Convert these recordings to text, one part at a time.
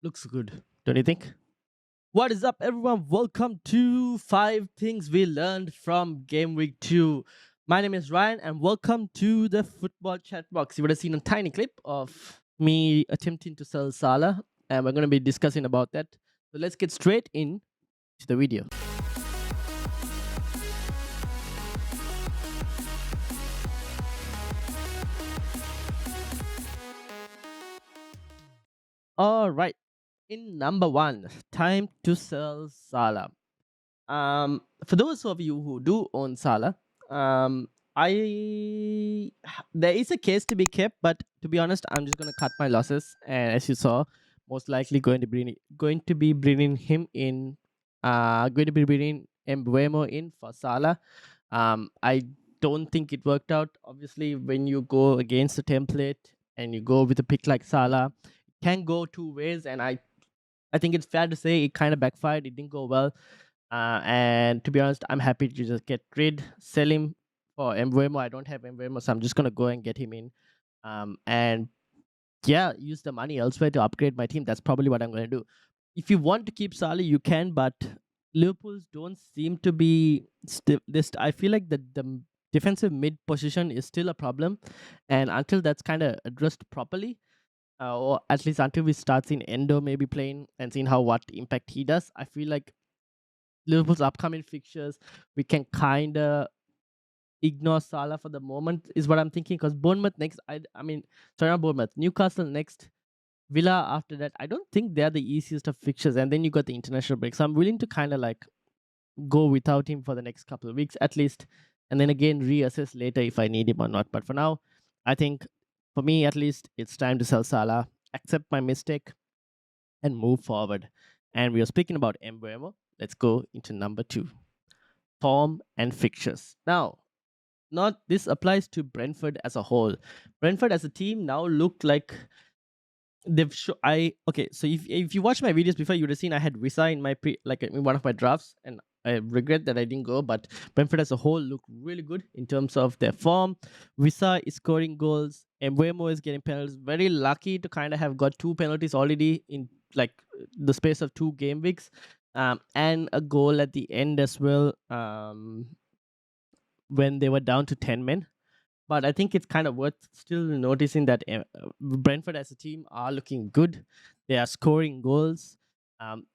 Looks good, don't you think? What is up, everyone? Welcome to 5 Things We Learned from Gameweek 2. My name is Ryan, and welcome to the Football Chatbox. You would have seen a tiny clip of me attempting to sell Salah, and we're going to be discussing about that. So let's get straight into the video. All right. In number one, time to sell Salah. For those of you who do own Salah, I there is a case to be kept, but to be honest, I'm just gonna cut my losses. And as you saw, most likely going to be bringing him in. Going to be bringing Embuemo in for Salah. I don't think it worked out. Obviously, when you go against the template and you go with a pick like Salah, it can go two ways, and I think it's fair to say it kind of backfired. It didn't go well. And to be honest, I'm happy to just get rid, sell him for Embuemo. I don't have Embuemo, so I'm just gonna go and get him in. And yeah, use the money elsewhere to upgrade my team. That's probably what I'm gonna do. If you want to keep Salah, you can, but Liverpool's don't seem to be this. I feel like the defensive mid position is still a problem, and until that's kind of addressed properly, or at least until we start seeing Endo maybe playing and seeing what impact he does, I feel like Liverpool's upcoming fixtures, we can kind of ignore Salah for the moment, is what I'm thinking. Because Bournemouth next, I mean, sorry, not Bournemouth, Newcastle next, Villa after that. I don't think they're the easiest of fixtures, and then you got the international break. So I'm willing to kind of like go without him for the next couple of weeks at least, and then again reassess later if I need him or not. But for now, I think for me at least, it's time to sell Salah, accept my mistake, and move forward. And we are speaking about Embuemo. Let's go into number 2, form and fixtures. Now, not this applies to Brentford as a whole. Brentford as a team now look like they've okay. So if you watch my videos before, you would have seen I had Wisa in my in one of my drafts, and I regret that I didn't go. But Brentford as a whole look really good in terms of their form. Wisa is scoring goals. Embuemo is getting penalties. Very lucky to kind of have got 2 penalties already in like the space of 2 game weeks, and a goal at the end as well. When they were down to 10 men. But I think it's kind of worth still noticing that Brentford as a team are looking good. They are scoring goals.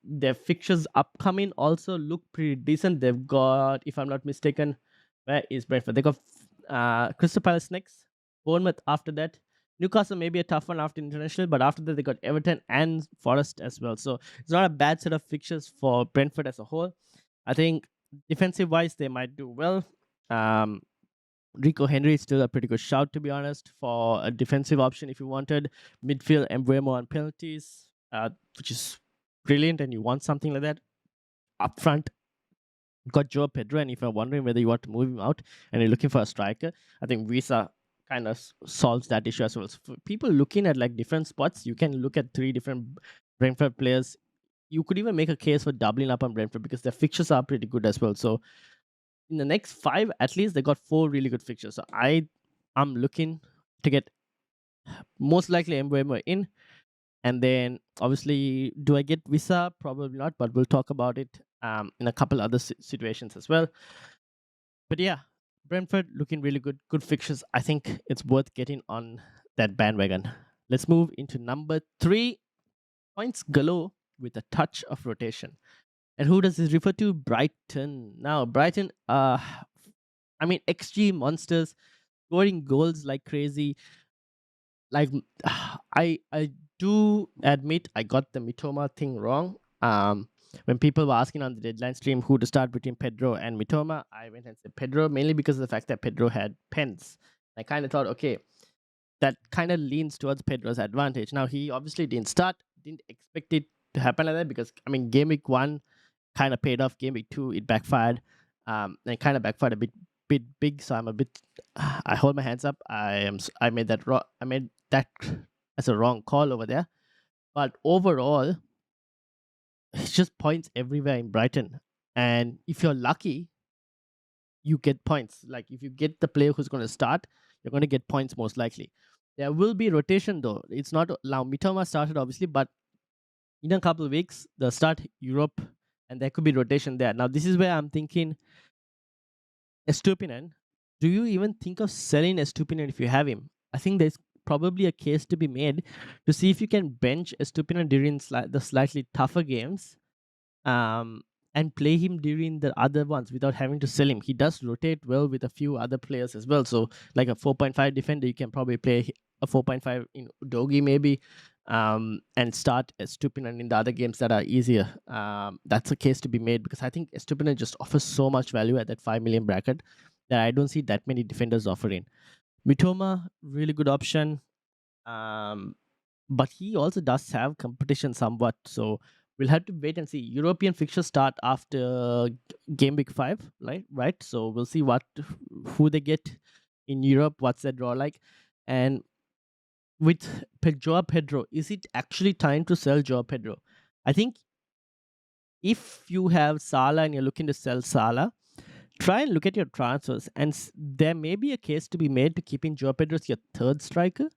Their fixtures upcoming also look pretty decent. They've got, if I'm not mistaken, where is Brentford? They got Crystal Palace next, Bournemouth after that. Newcastle may be a tough one after international, but after that they got Everton and Forest as well. So it's not a bad set of fixtures for Brentford as a whole. I think defensive wise they might do well. Rico Henry is still a pretty good shout, to be honest, for a defensive option if you wanted. Midfield, Embuemo on penalties, which is brilliant, and you want something like that. Up front, got Joe Pedro, and if you're wondering whether you want to move him out and you're looking for a striker, I think Visa kind of solves that issue as well. So for people looking at like different spots, you can look at 3 different Brentford players. You could even make a case for doubling up on Brentford because their fixtures are pretty good as well. So in the next 5, at least they got 4 really good fixtures. So I'm looking to get most likely Embuemo in, and then obviously, do I get Visa? Probably not, but we'll talk about it in a couple other situations as well. But yeah, Brentford looking really good, good fixtures. I think it's worth getting on that bandwagon. Let's move into number 3, points galore with a touch of rotation. And who does this refer to? Brighton. Now, Brighton, I mean, XG monsters, scoring goals like crazy. Like, I do admit I got the Mitoma thing wrong. When people were asking on the deadline stream who to start between Pedro and Mitoma, I went and said Pedro, mainly because of the fact that Pedro had pens. I kind of thought, okay, that kind of leans towards Pedro's advantage. Now, he obviously didn't start, didn't expect it to happen like that because, I mean, Game Week 1 kind of paid off. Game Week 2, it backfired. And kind of backfired a bit big. So I'm a bit. I hold my hands up. I made that wrong. I made that as a wrong call over there. But overall, it's just points everywhere in Brighton. And if you're lucky, you get points. Like if you get the player who's going to start, you're going to get points most likely. There will be rotation though. It's not now. Mitoma started obviously, but in a couple of weeks they'll start Europe, and there could be rotation there. Now this is where I'm thinking Estupinen. Do you even think of selling Estupinen if you have him? I think there's probably a case to be made to see if you can bench Estupinen during the slightly tougher games, um, and play him during the other ones without having to sell him. He does rotate well with a few other players as well. So, like a 4.5 defender, you can probably play a 4.5 in Udogi maybe, and start Estupinen in the other games that are easier. That's a case to be made because I think Estupinen just offers so much value at that 5 million bracket that I don't see that many defenders offering. Mitoma, really good option. Um, but he also does have competition somewhat. So we'll have to wait and see. European fixtures start after game week 5, right? Right. So we'll see who they get in Europe. What's their draw like? And with Joao Pedro, is it actually time to sell Joao Pedro? I think if you have Salah and you're looking to sell Salah, try and look at your transfers, and there may be a case to be made to keeping Joao Pedro as your third striker.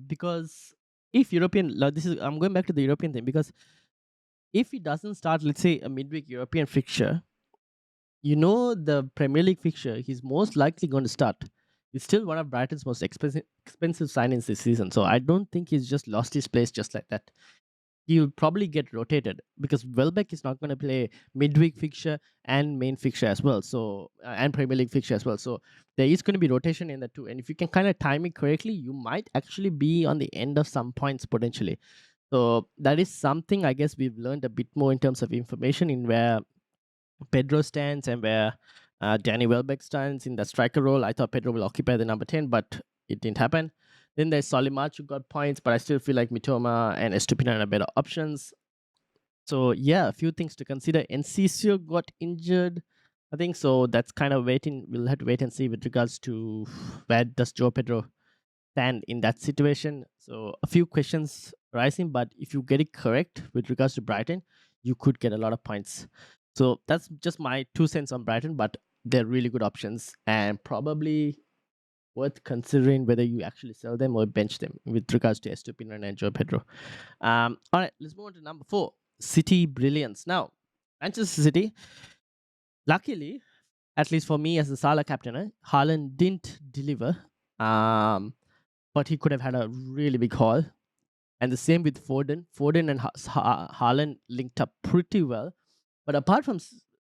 Because if I'm going back to the European thing, because if he doesn't start, let's say, a midweek European fixture, the Premier League fixture, he's most likely going to start. He's still one of Brighton's most expensive signings this season, so I don't think he's just lost his place just like that. He'll probably get rotated because Welbeck is not going to play midweek fixture and main fixture as well. So and Premier League fixture as well. So there is going to be rotation in the two, and if you can kind of time it correctly, you might actually be on the end of some points potentially. So that is something I guess we've learned a bit more in terms of information in where Pedro stands and where Danny Welbeck stands in the striker role. I thought Pedro will occupy the number 10, but it didn't happen. Then there's Solimac who got points, but I still feel like Mitoma and Estupinan are better options. So yeah, a few things to consider. Enciso got injured, I think, so that's kind of waiting. We'll have to wait and see with regards to where does Joe Pedro stand in that situation. So a few questions rising, but if you get it correct with regards to Brighton, you could get a lot of points. So that's just my 2 cents on Brighton, but they're really good options and probably worth considering whether you actually sell them or bench them with regards to Estupinan and Joe Pedro. All right, let's move on to number 4, City Brilliance. Now, Manchester City, luckily, at least for me as the Salah captain, Haaland didn't deliver, but he could have had a really big haul. And the same with Foden. Foden and Haaland linked up pretty well. But apart from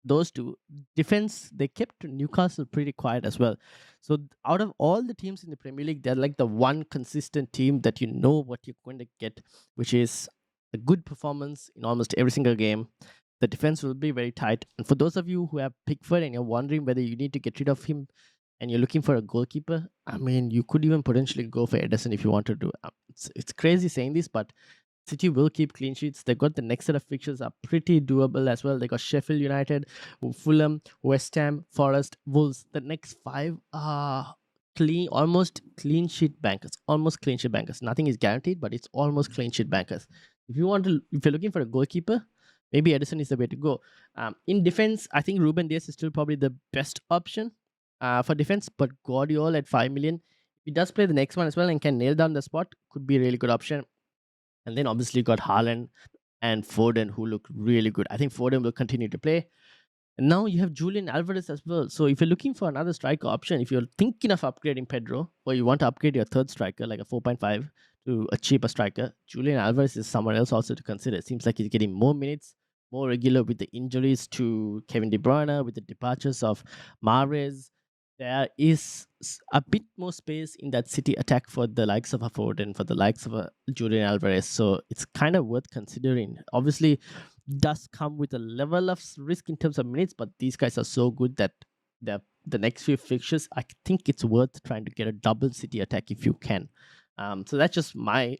those two, defense, they kept Newcastle pretty quiet as well. So out of all the teams in the Premier League, they're like the one consistent team that you know what you're going to get, which is a good performance in almost every single game. The defense will be very tight. And for those of you who have Pickford and you're wondering whether you need to get rid of him and you're looking for a goalkeeper, I mean, you could even potentially go for Ederson if you want to do. It's crazy saying this, but City will keep clean sheets. They've got the next set of fixtures are pretty doable as well. They got Sheffield United, Fulham, West Ham, Forest, Wolves. The next 5 are almost clean sheet bankers. Almost clean sheet bankers. Nothing is guaranteed, but it's almost clean sheet bankers. If you're looking for a goalkeeper, maybe Edison is the way to go. In defense, I think Ruben Dias is still probably the best option for defense, but Guardiola at 5 million, if he does play the next one as well and can nail down the spot, could be a really good option. And then obviously got Haaland and Foden, who look really good. I think Foden will continue to play. And now you have Julian Alvarez as well. So if you're looking for another striker option, if you're thinking of upgrading Pedro, or you want to upgrade your third striker, like a 4.5 to a cheaper striker, Julian Alvarez is someone else also to consider. It seems like he's getting more minutes, more regular with the injuries to Kevin De Bruyne, with the departures of Mahrez. There is a bit more space in that City attack for the likes of a Foden, for the likes of a Julian Alvarez. So it's kind of worth considering. Obviously, does come with a level of risk in terms of minutes, but these guys are so good that the next few fixtures, I think it's worth trying to get a double City attack if you can. So that's just my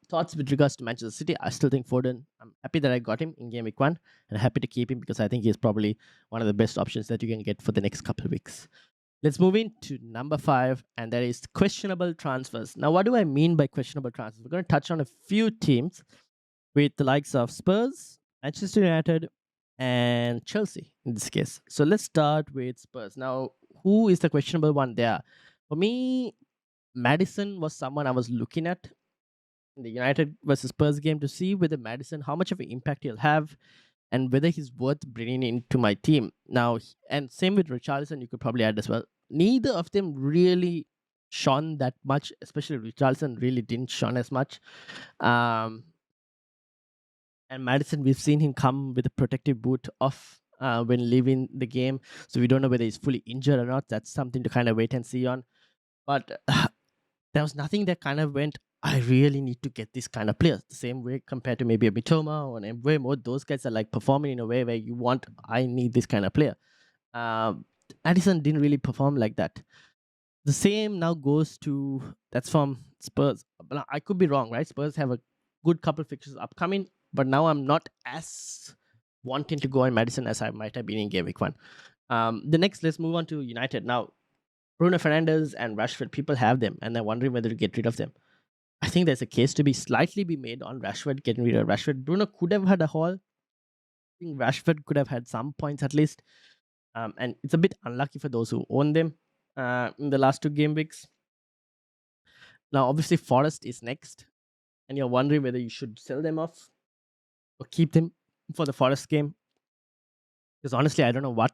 thoughts with regards to Manchester City. I still think Foden, I'm happy that I got him in game week 1 and happy to keep him because I think he's probably one of the best options that you can get for the next couple of weeks. Let's move into number 5, and that is questionable transfers. Now, what do I mean by questionable transfers? We're going to touch on a few teams with the likes of Spurs, Manchester United, and Chelsea in this case. So let's start with Spurs. Now, who is the questionable one there? For me, Madison was someone I was looking at. in the United versus Spurs game to see whether Madison, how much of an impact he'll have, and whether he's worth bringing into my team. Now, and same with Richarlison, you could probably add as well. Neither of them really shone that much, especially Richarlison really didn't shone as much. Um, and Madison, we've seen him come with a protective boot off when leaving the game. So we don't know whether he's fully injured or not. That's something to kind of wait and see on. But there was nothing that kind of went, I really need to get this kind of players. The same way compared to maybe a Mitoma or an Mbeumo, those guys are like performing in a way where you want, I need this kind of player. Addison didn't really perform like that. The same now goes to, that's from Spurs. But I could be wrong, right? Spurs have a good couple fixtures upcoming, but now I'm not as wanting to go in Madison as I might have been in Gameweek 1. The next, let's move on to United. Now, Bruno Fernandes and Rashford, people have them and they're wondering whether to get rid of them. I think there's a case to be slightly be made on Rashford, getting rid of Rashford. Bruno could have had a haul. I think Rashford could have had some points at least. And it's a bit unlucky for those who own them in the last two game weeks. Now, obviously, Forest is next, and you're wondering whether you should sell them off or keep them for the Forest game. Because honestly, I don't know what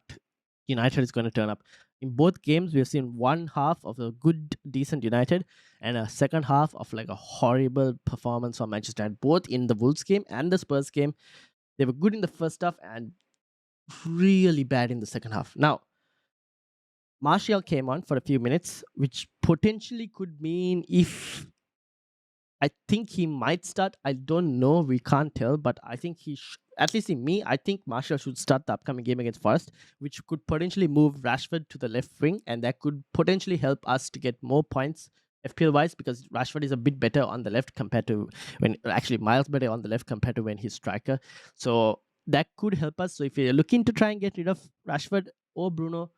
United is going to turn up. In both games, we have seen one half of a good, decent United and a second half of like a horrible performance from Manchester United, both in the Wolves game and the Spurs game. They were good in the first half and really bad in the second half. Now, Martial came on for a few minutes, which potentially could mean if I think he might start. I don't know. We can't tell, but I think at least in me, I think Martial should start the upcoming game against Forest, which could potentially move Rashford to the left wing, and that could potentially help us to get more points FPL wise, because Rashford is a bit better on the left compared to when actually miles better on the left compared to when he's striker. So that could help us. So if you're looking to try and get rid of Rashford or Bruno,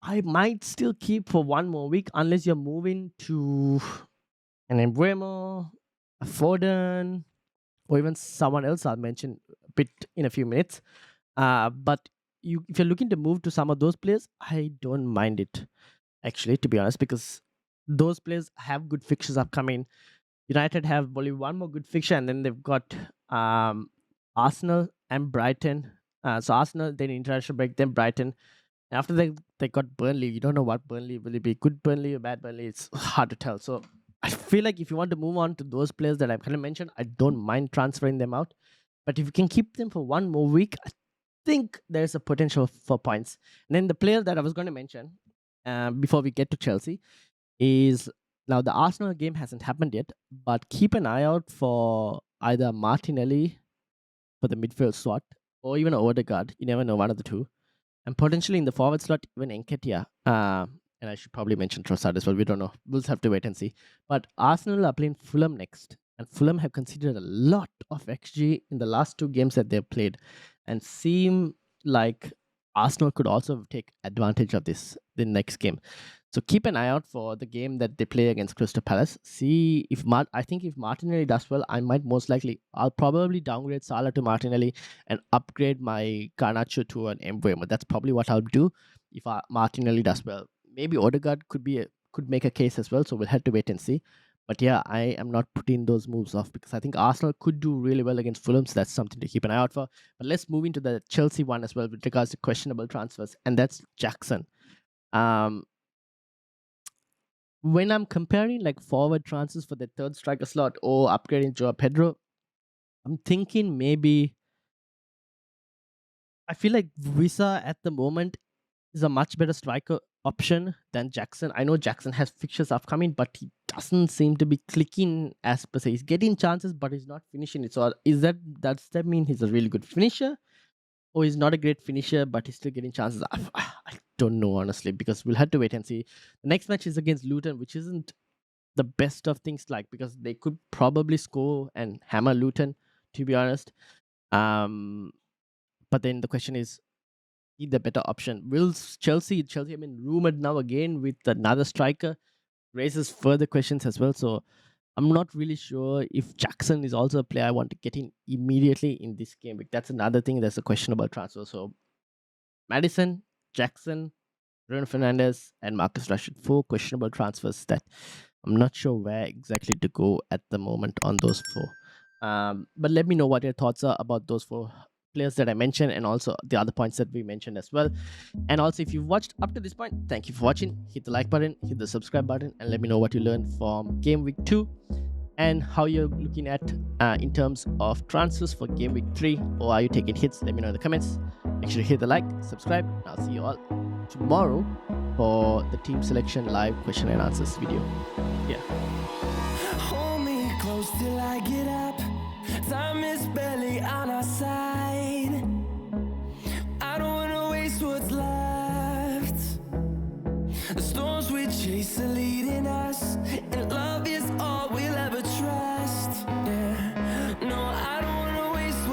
I might still keep for one more week unless you're moving to an Embuemo, a Foden, or even someone else I'll mention a bit in a few minutes. But if you're looking to move to some of those players, I don't mind it, actually, to be honest, because those players have good fixtures upcoming. United have only one more good fixture, and then they've got Arsenal and Brighton. So Arsenal, then international break, then Brighton. After they got Burnley, you don't know what Burnley will it be, good Burnley or bad Burnley. It's hard to tell. So I feel like if you want to move on to those players that I've kind of mentioned, I don't mind transferring them out. But if you can keep them for one more week, I think there's a potential for points. And then the player that I was going to mention before we get to Chelsea is, now the Arsenal game hasn't happened yet, but keep an eye out for either Martinelli for the midfield slot or even Odegaard. You never know, one of the two. And potentially in the forward slot, even Nketiah. And I should probably mention Trossard as well. We don't know. We'll have to wait and see. But Arsenal are playing Fulham next. And Fulham have considered a lot of XG in the last two games that they've played. And seem like Arsenal could also take advantage of this the next game. So keep an eye out for the game that they play against Crystal Palace. See if I think if Martinelli does well, I'll probably downgrade Salah to Martinelli and upgrade my Garnacho to an Mbeumo. That's probably what I'll do if Martinelli does well. Maybe Odegaard could make a case as well. So we'll have to wait and see. But yeah, I am not putting those moves off because I think Arsenal could do really well against Fulham. So that's something to keep an eye out for. But let's move into the Chelsea one as well with regards to questionable transfers, and that's Jackson. When I'm comparing like forward transfers for the third striker slot or upgrading Joao Pedro, I'm thinking maybe I feel like Visa at the moment is a much better striker option than Jackson. I know Jackson has fixtures upcoming, but he doesn't seem to be clicking as per se. He's getting chances, but he's not finishing it. So does that mean he's a really good finisher? Or he's not a great finisher, but he's still getting chances? I don't know, honestly, because we'll have to wait and see. The next match is against Luton, which isn't the best of things, like, because they could probably score and hammer Luton, to be honest. But then the question is the better option. Will Chelsea have been rumored now again with another striker, raises further questions as well. So I'm not really sure if Jackson is also a player I want to get in immediately in this game. That's another thing that's a questionable transfer. So Madison, Jackson, Bruno Fernandes, and Marcus Rashford, 4 questionable transfers that I'm not sure where exactly to go at the moment on those four. But let me know what your thoughts are about those four players that I mentioned, and also the other points that we mentioned as well. And also, if you've watched up to this point, thank you for watching. Hit the like button, hit the subscribe button, and let me know what you learned from Game Week 2 and how you're looking at in terms of transfers for Game Week 3, or are you taking hits? Let me know in the comments. Make sure to hit the like, subscribe, and I'll see you all tomorrow for the team selection live question and answers video. Yeah. Hold me close till I get out.